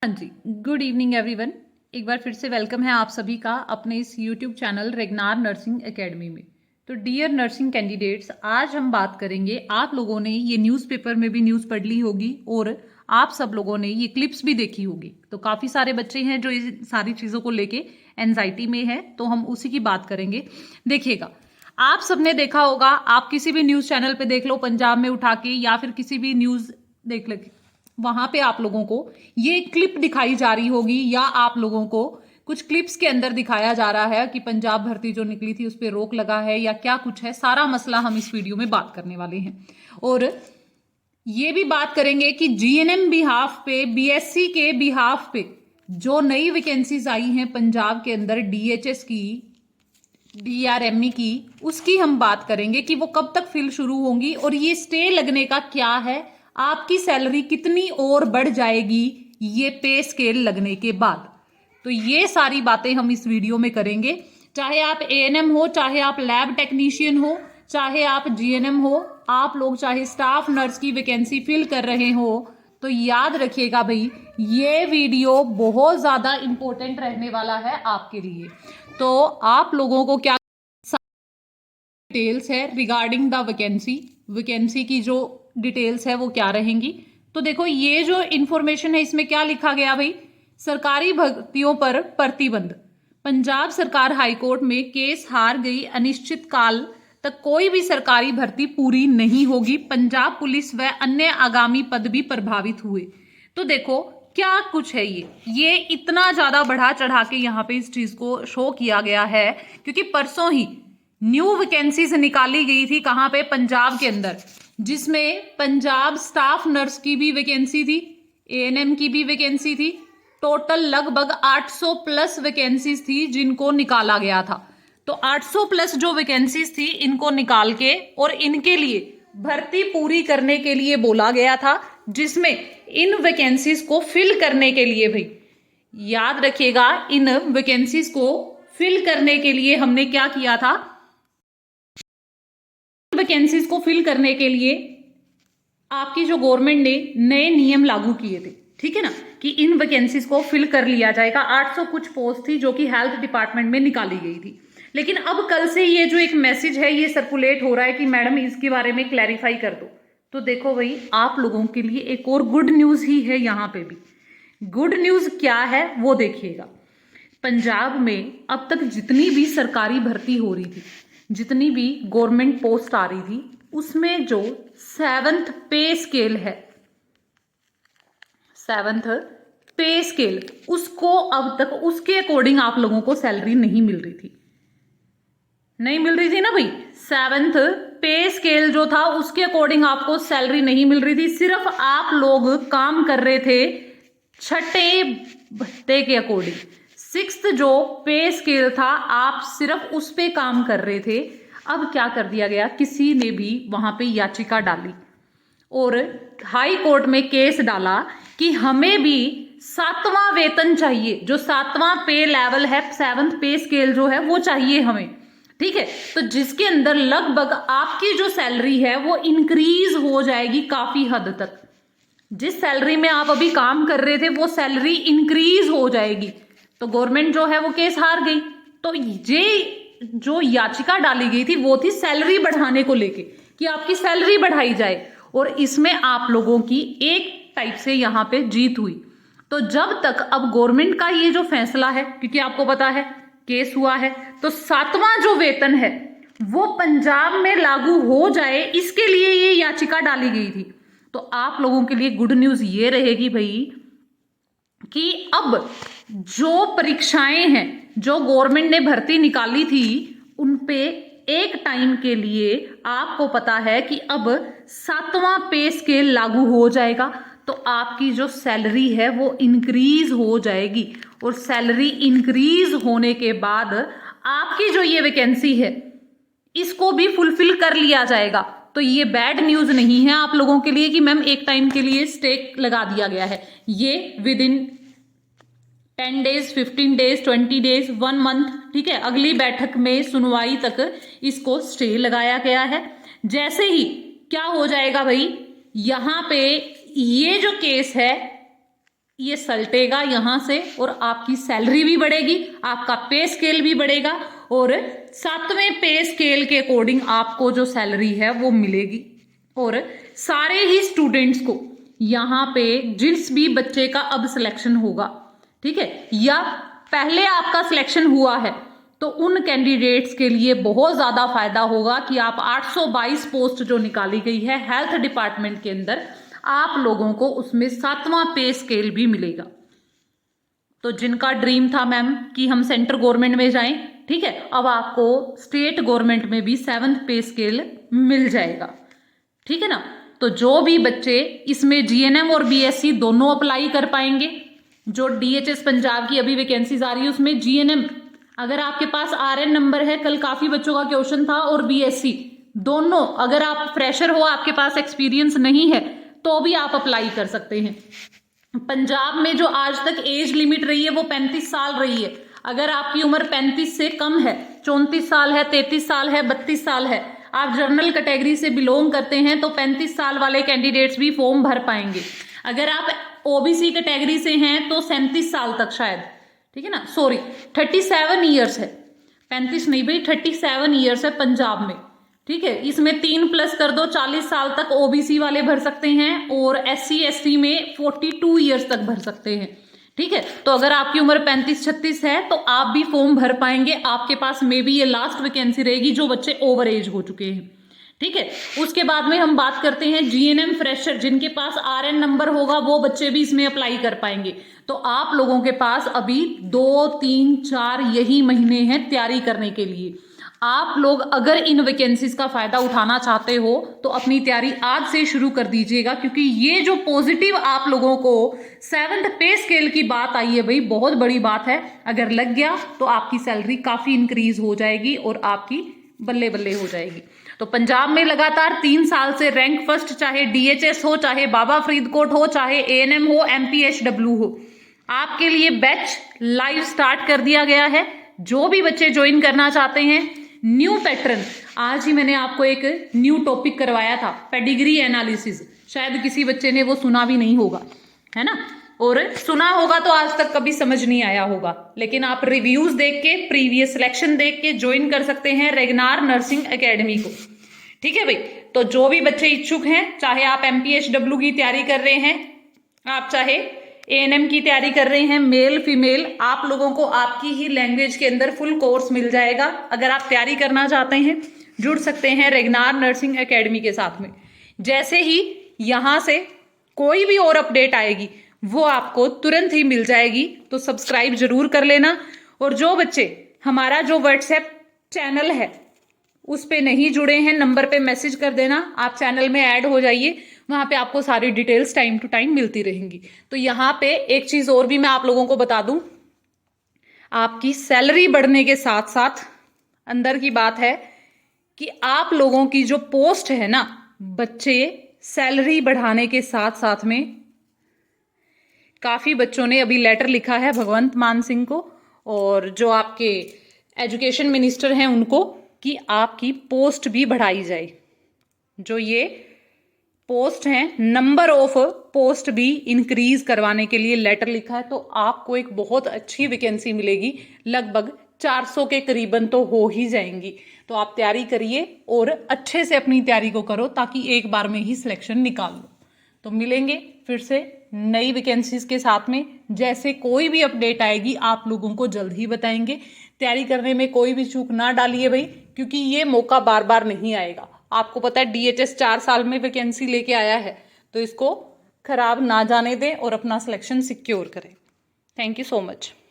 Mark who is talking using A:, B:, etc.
A: हाँ जी, good evening everyone. एक बार फिर से वेलकम है आप सभी का अपने इस यूट्यूब चैनल रेगनार नर्सिंग एकेडमी में। तो डियर नर्सिंग कैंडिडेट्स, आज हम बात करेंगे, आप लोगों ने ये न्यूज़पेपर में भी न्यूज़ पढ़ ली होगी और आप सब लोगों ने ये क्लिप्स भी देखी होगी। तो काफ़ी सारे बच्चे हैं जो इस सारी चीज़ों को लेके एनजाइटी में है, तो हम उसी की बात करेंगे। देखिएगा, आप सबने देखा होगा, आप किसी भी न्यूज़ चैनल पे देख लो, पंजाब में उठा के या फिर किसी भी न्यूज़ देख लो, वहां पे आप लोगों को ये क्लिप दिखाई जा रही होगी या आप लोगों को कुछ क्लिप्स के अंदर दिखाया जा रहा है कि पंजाब भर्ती जो निकली थी उस पर रोक लगा है या क्या कुछ है। सारा मसला हम इस वीडियो में बात करने वाले हैं और ये भी बात करेंगे कि जीएनएम बिहाफ पे, बीएससी के बिहाफ पे जो नई वैकेंसीज आई हैं पंजाब के अंदर, डीएचएस की, डीआरएमई की, उसकी हम बात करेंगे कि वो कब तक फिल शुरू होंगी और ये स्टे लगने का क्या है, आपकी सैलरी कितनी और बढ़ जाएगी ये पे स्केल लगने के बाद। तो ये सारी बातें हम इस वीडियो में करेंगे। चाहे आप एएनएम हो, चाहे आप लैब टेक्नीशियन हो, चाहे आप जीएनएम हो, आप लोग चाहे स्टाफ नर्स की वैकेंसी फिल कर रहे हो, तो याद रखिएगा भाई, ये वीडियो बहुत ज़्यादा इंपॉर्टेंट रहने वाला है आपके लिए। तो आप लोगों को क्या डिटेल्स है रिगार्डिंग द वैकेंसी की जो डिटेल्स है वो क्या रहेंगी। तो देखो, ये जो इंफॉर्मेशन है इसमें क्या लिखा गया भाई, सरकारी भर्तियों पर प्रतिबंध। पंजाब सरकार हाईकोर्ट में केस हार गई, अनिश्चित काल तक कोई भी सरकारी भर्ती पूरी नहीं होगी, पंजाब पुलिस व अन्य आगामी पद भी प्रभावित हुए। तो देखो क्या कुछ है ये इतना ज्यादा बढ़ा चढ़ा के यहाँ पे इस चीज को शो किया गया है क्योंकि परसों ही न्यू वैकेंसीज निकाली गई थी, कहां पे, पंजाब के अंदर, जिसमें पंजाब स्टाफ नर्स की भी वैकेंसी थी, एएनएम की भी वैकेंसी थी। टोटल लगभग 800 प्लस वैकेंसीज थी जिनको निकाला गया था। तो 800 प्लस जो वैकेंसीज थी इनको निकाल के और इनके लिए भर्ती पूरी करने के लिए बोला गया था, जिसमें इन वैकेंसीज को फिल करने के लिए भाई याद रखिएगा, इन वैकेंसीज को फिल करने के लिए हमने क्या किया था, वैकेंसीज को फिल करने के लिए आपकी जो गवर्नमेंट ने नए नियम लागू किए थे, ठीक है ना, कि इन वैकेंसीज को फिल कर लिया जाएगा। 800 कुछ पोस्ट थी जो कि हेल्थ डिपार्टमेंट में निकाली गई थी। लेकिन अब कल से ये जो एक मैसेज है ये सर्कुलेट हो रहा है कि मैडम इसके बारे में क्लैरिफाई कर दो। तो देखो भाई, आप लोगों के लिए एक और गुड न्यूज ही है यहाँ पे भी। गुड न्यूज क्या है वो देखिएगा। पंजाब में अब तक जितनी भी सरकारी भर्ती हो रही थी, जितनी भी गवर्नमेंट पोस्ट आ रही थी, उसमें जो 7th पे स्केल है, 7th पे स्केल, उसको अब तक उसके अकॉर्डिंग आप लोगों को सैलरी नहीं मिल रही थी। नहीं मिल रही थी ना भाई, 7th पे स्केल जो था उसके अकॉर्डिंग आपको सैलरी नहीं मिल रही थी। सिर्फ आप लोग काम कर रहे थे छठे भत्ते के अकॉर्डिंग। 6th जो पे स्केल था आप सिर्फ उस पे काम कर रहे थे। अब क्या कर दिया गया, किसी ने भी वहां पे याचिका डाली और हाई कोर्ट में केस डाला कि हमें भी 7वां वेतन चाहिए, जो 7वां पे लेवल है, 7th पे स्केल जो है वो चाहिए हमें, ठीक है। तो जिसके अंदर लगभग आपकी जो सैलरी है वो इंक्रीज हो जाएगी काफी हद तक। जिस सैलरी में आप अभी काम कर रहे थे वो सैलरी इंक्रीज हो जाएगी। तो गवर्नमेंट जो है वो केस हार गई। तो ये जो याचिका डाली गई थी वो थी सैलरी बढ़ाने को लेके, कि आपकी सैलरी बढ़ाई जाए, और इसमें आप लोगों की एक टाइप से यहाँ पे जीत हुई। तो जब तक अब गवर्नमेंट का ये जो फैसला है, क्योंकि आपको पता है केस हुआ है, तो 7वां जो वेतन है वो पंजाब में लागू हो जाए, इसके लिए ये याचिका डाली गई थी। तो आप लोगों के लिए गुड न्यूज ये रहेगी भाई कि अब जो परीक्षाएं हैं, जो गवर्नमेंट ने भर्ती निकाली थी, उनपे एक टाइम के लिए आपको पता है कि अब 7वां पे स्केल लागू हो जाएगा। तो आपकी जो सैलरी है वो इंक्रीज हो जाएगी, और सैलरी इंक्रीज होने के बाद आपकी जो ये वैकेंसी है इसको भी फुलफिल कर लिया जाएगा। तो ये बैड न्यूज नहीं है आप लोगों के लिए कि मैम एक टाइम के लिए स्टे लगा दिया गया है। ये with in 10 days, 15 days, 20 days, 1 month, ठीक है, अगली बैठक में सुनवाई तक इसको स्टे लगाया गया है। जैसे ही क्या हो जाएगा भाई, यहां पे ये जो केस है ये सलटेगा यहाँ से और आपकी सैलरी भी बढ़ेगी, आपका पे स्केल भी बढ़ेगा और 7वें पे स्केल के अकॉर्डिंग आपको जो सैलरी है वो मिलेगी। और सारे ही स्टूडेंट्स को यहाँ पे जिस भी बच्चे का अब सिलेक्शन होगा, ठीक है, या पहले आपका सिलेक्शन हुआ है, तो उन कैंडिडेट्स के लिए बहुत ज़्यादा फायदा होगा कि आप 822 पोस्ट जो निकाली गई है हेल्थ डिपार्टमेंट के अंदर, आप लोगों को उसमें 7वां पे स्केल भी मिलेगा। तो जिनका ड्रीम था मैम कि हम सेंट्रल गवर्नमेंट में जाएं, ठीक है, अब आपको स्टेट गवर्नमेंट में भी 7th पे स्केल मिल जाएगा, ठीक है ना। तो जो भी बच्चे इसमें जीएनएम और बीएससी दोनों अप्लाई कर पाएंगे, जो डीएचएस पंजाब की अभी वैकेंसीज आ रही है उसमें जीएनएम, अगर आपके पास आरएन नंबर है, कल काफी बच्चों का क्वेश्चन था, और बीएससी दोनों, अगर आप फ्रेशर हो, आपके पास एक्सपीरियंस नहीं है, तो भी आप अप्लाई कर सकते हैं। पंजाब में जो आज तक एज लिमिट रही है वो 35 साल रही है। अगर आपकी उम्र 35 से कम है, 34 साल है, 33 साल है, 32 साल है, आप जनरल कैटेगरी से बिलोंग करते हैं, तो 35 साल वाले कैंडिडेट्स भी फॉर्म भर पाएंगे। अगर आप ओबीसी कैटेगरी से हैं तो 37 साल तक शायद, ठीक है ना, सॉरी 37 ईयर्स है, 35 नहीं भाई, 37 ईयर्स है पंजाब में, ठीक है। इसमें 3 प्लस कर दो, 40 साल तक ओबीसी वाले भर सकते हैं, और एससी एसटी में 42 ईयर्स तक भर सकते हैं, ठीक है। तो अगर आपकी उम्र 35-36 है तो आप भी फॉर्म भर पाएंगे, आपके पास मे बी ये लास्ट वैकेंसी रहेगी जो बच्चे ओवर एज हो चुके हैं, ठीक है। उसके बाद में हम बात करते हैं जीएनएम फ्रेशर, जिनके पास आरएन नंबर होगा वो बच्चे भी इसमें अप्लाई कर पाएंगे। तो आप लोगों के पास अभी 2, 3, 4 यही महीने हैं तैयारी करने के लिए। आप लोग अगर इन वैकेंसीज का फायदा उठाना चाहते हो तो अपनी तैयारी आज से शुरू कर दीजिएगा, क्योंकि ये जो पॉजिटिव आप लोगों को 7th पे स्केल की बात आई है भाई, बहुत बड़ी बात है। अगर लग गया तो आपकी सैलरी काफी इंक्रीज हो जाएगी और आपकी बल्ले बल्ले हो जाएगी। तो पंजाब में लगातार 3 साल से रैंक फर्स्ट, चाहे डीएचएस हो, चाहे बाबा फरीदकोट हो, चाहे एएनएम हो, एमपीएचडब्ल्यू हो, आपके लिए बैच लाइव स्टार्ट कर दिया गया है। जो भी बच्चे ज्वाइन करना चाहते हैं, न्यू पैटर्न, आज ही मैंने आपको एक न्यू टॉपिक करवाया था, पेडिग्री एनालिसिस, शायद किसी बच्चे ने वो सुना भी नहीं होगा, है ना, और सुना होगा तो आज तक कभी समझ नहीं आया होगा, लेकिन आप रिव्यूज देख के, प्रीवियस सिलेक्शन देख के ज्वाइन कर सकते हैं रेगनार नर्सिंग एकेडमी को, ठीक है भाई। तो जो भी बच्चे इच्छुक हैं, चाहे आप एमपीएचडब्ल्यू की तैयारी कर रहे हैं, आप चाहे एएनएम की तैयारी कर रहे हैं, मेल फीमेल, आप लोगों को आपकी ही लैंग्वेज के अंदर फुल कोर्स मिल जाएगा। अगर आप तैयारी करना चाहते हैं, जुड़ सकते हैं रेगनार नर्सिंग एकेडमी के साथ में। जैसे ही यहाँ से कोई भी और अपडेट आएगी वो आपको तुरंत ही मिल जाएगी, तो सब्सक्राइब जरूर कर लेना। और जो बच्चे हमारा जो व्हाट्सएप चैनल है उस पे नहीं जुड़े हैं, नंबर पे मैसेज कर देना, आप चैनल में ऐड हो जाइए, वहां पे आपको सारी डिटेल्स टाइम टू टाइम मिलती रहेंगी। तो यहाँ पे एक चीज और भी मैं आप लोगों को बता दूं, आपकी सैलरी बढ़ने के साथ साथ अंदर की बात है कि आप लोगों की जो पोस्ट है ना, बच्चे सैलरी बढ़ाने के साथ साथ में, काफी बच्चों ने अभी लेटर लिखा है भगवंत मान सिंह को और जो आपके एजुकेशन मिनिस्टर हैं उनको, कि आपकी पोस्ट भी बढ़ाई जाए। जो ये पोस्ट हैं, नंबर ऑफ पोस्ट भी इंक्रीज करवाने के लिए लेटर लिखा है। तो आपको एक बहुत अच्छी वैकेंसी मिलेगी, लगभग 400 के करीबन तो हो ही जाएंगी। तो आप तैयारी करिए और अच्छे से अपनी तैयारी को करो, ताकि एक बार में ही सिलेक्शन निकाल लो। तो मिलेंगे फिर से नई वैकेंसीज के साथ में, जैसे कोई भी अपडेट आएगी आप लोगों को जल्द ही बताएंगे। तैयारी करने में कोई भी चूक ना डालिए भाई, क्योंकि ये मौका बार बार नहीं आएगा। आपको पता है डीएचएस 4 साल में वैकेंसी लेके आया है, तो इसको खराब ना जाने दें और अपना सिलेक्शन सिक्योर करें। Thank you so much.